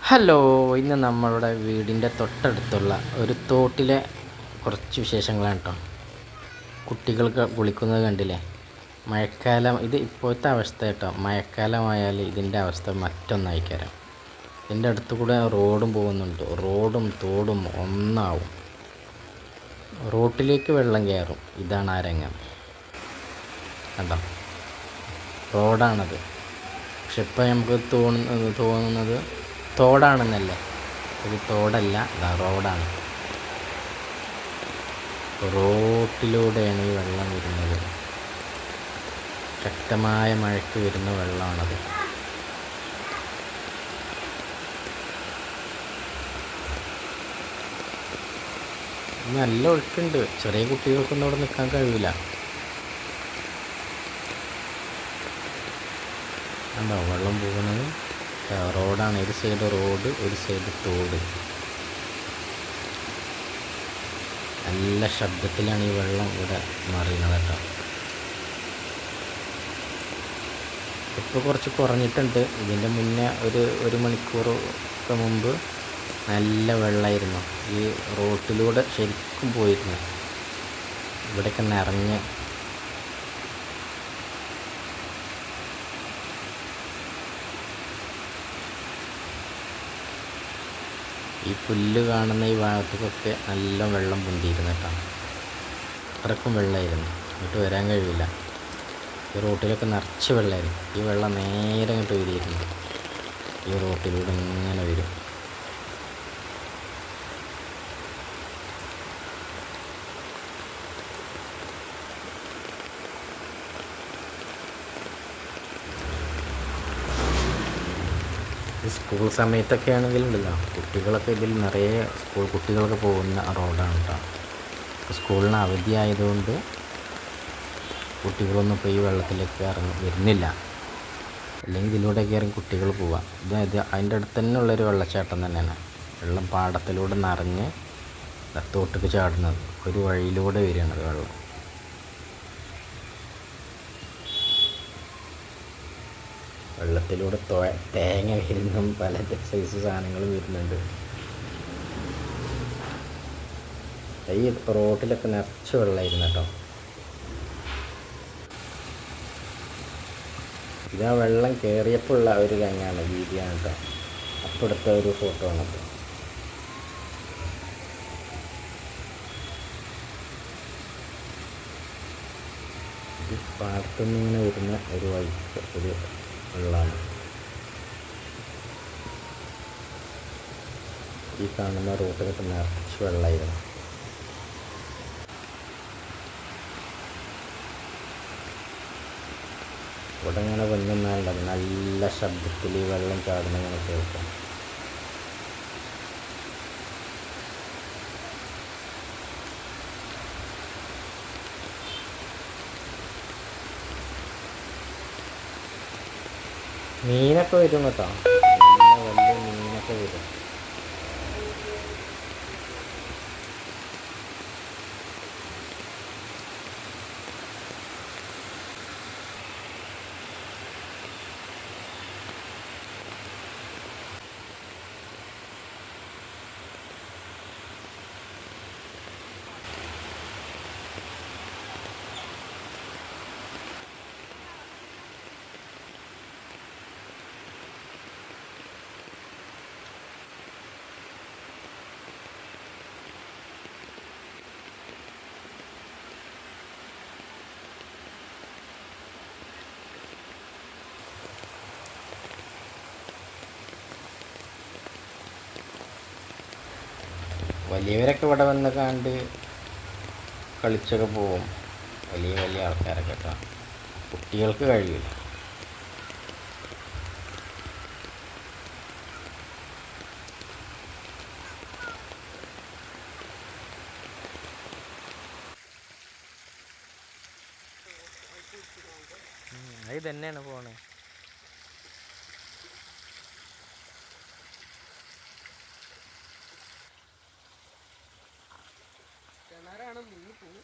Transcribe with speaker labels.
Speaker 1: Hello, ഇന്ന് നമ്മളുടെ വീടിൻ്റെ തൊട്ടടുത്തുള്ള ഒരു തോട്ടിലെ കുറച്ച് വിശേഷങ്ങളാണ് കേട്ടോ. കുട്ടികൾക്ക് കുളിക്കുന്നത് കണ്ടില്ലേ. മഴക്കാലം ഇത് ഇപ്പോഴത്തെ അവസ്ഥ കേട്ടോ. മഴക്കാലമായാൽ ഇതിൻ്റെ അവസ്ഥ മറ്റൊന്നായിക്കരാം. ഇതിൻ്റെ അടുത്ത് കൂടെ റോഡും പോകുന്നുണ്ട്. റോഡും തോടും ഒന്നാവും. റോട്ടിലേക്ക് വെള്ളം കയറും. ഇതാണ് ആ രംഗം കണ്ടോ. റോഡാണത്. പക്ഷെ ഇപ്പം നമുക്ക് തോന്നുന്നത് തോടാണെന്നല്ലേ. ഇത് തോടല്ല, റോഡാണ്. റോട്ടിലൂടെയാണ് ഈ വെള്ളം വരുന്നത്. ശക്തമായ മഴയ്ക്ക് വരുന്ന വെള്ളമാണത്. നല്ല ഒഴുക്കുണ്ട്. ചെറിയ കുട്ടികൾക്കൊന്നും അവിടെ നിൽക്കാൻ കഴിയില്ല. കണ്ടോ വെള്ളം പോകുന്നത്. റോഡാണ്. ഒരു സൈഡ് റോഡ്, ഒരു സൈഡ് തോട്. നല്ല ശബ്ദത്തിലാണ് ഈ വെള്ളം ഇവിടെ മറിയുന്നത് കേട്ടോ. ഇപ്പോൾ കുറച്ച് കുറഞ്ഞിട്ടുണ്ട്. ഇതിൻ്റെ മുന്നേ ഒരു മണിക്കൂറൊക്കെ മുമ്പ് നല്ല വെള്ളമായിരുന്നു. ഈ റോട്ടിലൂടെ ശരിക്കും പോയിരുന്നു. ഇവിടെയൊക്കെ നിറഞ്ഞ് ഈ പുല്ല് കാണുന്ന ഈ ഭാഗത്തേക്കൊക്കെ നല്ല വെള്ളം പൊന്തിയിരുന്നു കേട്ടോ. അത്രക്കും വെള്ളമായിരുന്നു. ഇങ്ങോട്ട് വരാൻ കഴിയില്ല. ഈ റോട്ടിലൊക്കെ നിറച്ച് വെള്ളമായിരുന്നു. ഈ വെള്ളം നേരെ ഇങ്ങോട്ട് വരിയിരുന്നു. ഈ റോട്ടിലൂടെ ഇങ്ങനെ വരും. സ്കൂൾ സമയത്തൊക്കെ ആണെങ്കിലുണ്ടല്ലോ, കുട്ടികളൊക്കെ ഇതിൽ നിറയെ സ്കൂൾ കുട്ടികളൊക്കെ പോകുന്ന റോഡാണ് കേട്ടോ. സ്കൂളിന് അവധി ആയതുകൊണ്ട് കുട്ടികളൊന്നും ഇപ്പോൾ ഈ വെള്ളത്തിലേക്ക് വരുന്നില്ല. അല്ലെങ്കിൽ ഇതിലൂടെയൊക്കെ ഇറങ്ങി കുട്ടികൾ പോവാം. അതിൻ്റെ അടുത്ത് തന്നെ ഉള്ളൊരു വെള്ളച്ചാട്ടം തന്നെയാണ്. വെള്ളം പാടത്തിലൂടെ നിറഞ്ഞ് തോട്ടിക്ക് ചാടുന്നത്. ഒരു വഴിയിലൂടെ വരികയാണ് വെള്ളം. വെള്ളത്തിലൂടെ തേങ്ങ വരുന്നും പല സൈസ് സാധനങ്ങളും വരുന്നുണ്ട്. ഈ റോട്ടിലൊക്കെ നിറച്ച് വെള്ളമായിരുന്നു കേട്ടോ. ഇതാ വെള്ളം കയറിയപ്പോൾ ഉള്ള ഒരു രംഗമാണ്, വീതിയാണ് കേട്ടോ. അപ്പെടുത്ത ഒരു ഫോട്ടോ ആണത്. ഇത് പാടത്തുനിന്ന് ഇങ്ങനെ വരുന്ന ഒരു വെള്ളമാണ്. ഈ കാണുന്ന റോട്ടിലൊക്കെ നിറച്ച് വെള്ളമായിരുന്നു. ഇവിടെ ഇങ്ങനെ വന്നാൽ നല്ല ശബ്ദത്തിൽ ഈ വെള്ളം ചാടുന്ന ഇങ്ങനെ കേൾക്കാം. മീനൊക്കെ വരും കേട്ടോ. നല്ല വലിയ മീനൊക്കെ വരും. വലിയവരൊക്കെ ഇവിടെ വന്ന് കണ്ട് കളിച്ചൊക്കെ പോവും. വലിയ വലിയ ആൾക്കാരൊക്കെ കേട്ടോ. കുട്ടികൾക്ക് കഴിയില്ല. അത് തന്നെയാണ് പോണേ. കിണറാണ് മുങ്ങിപ്പോവും.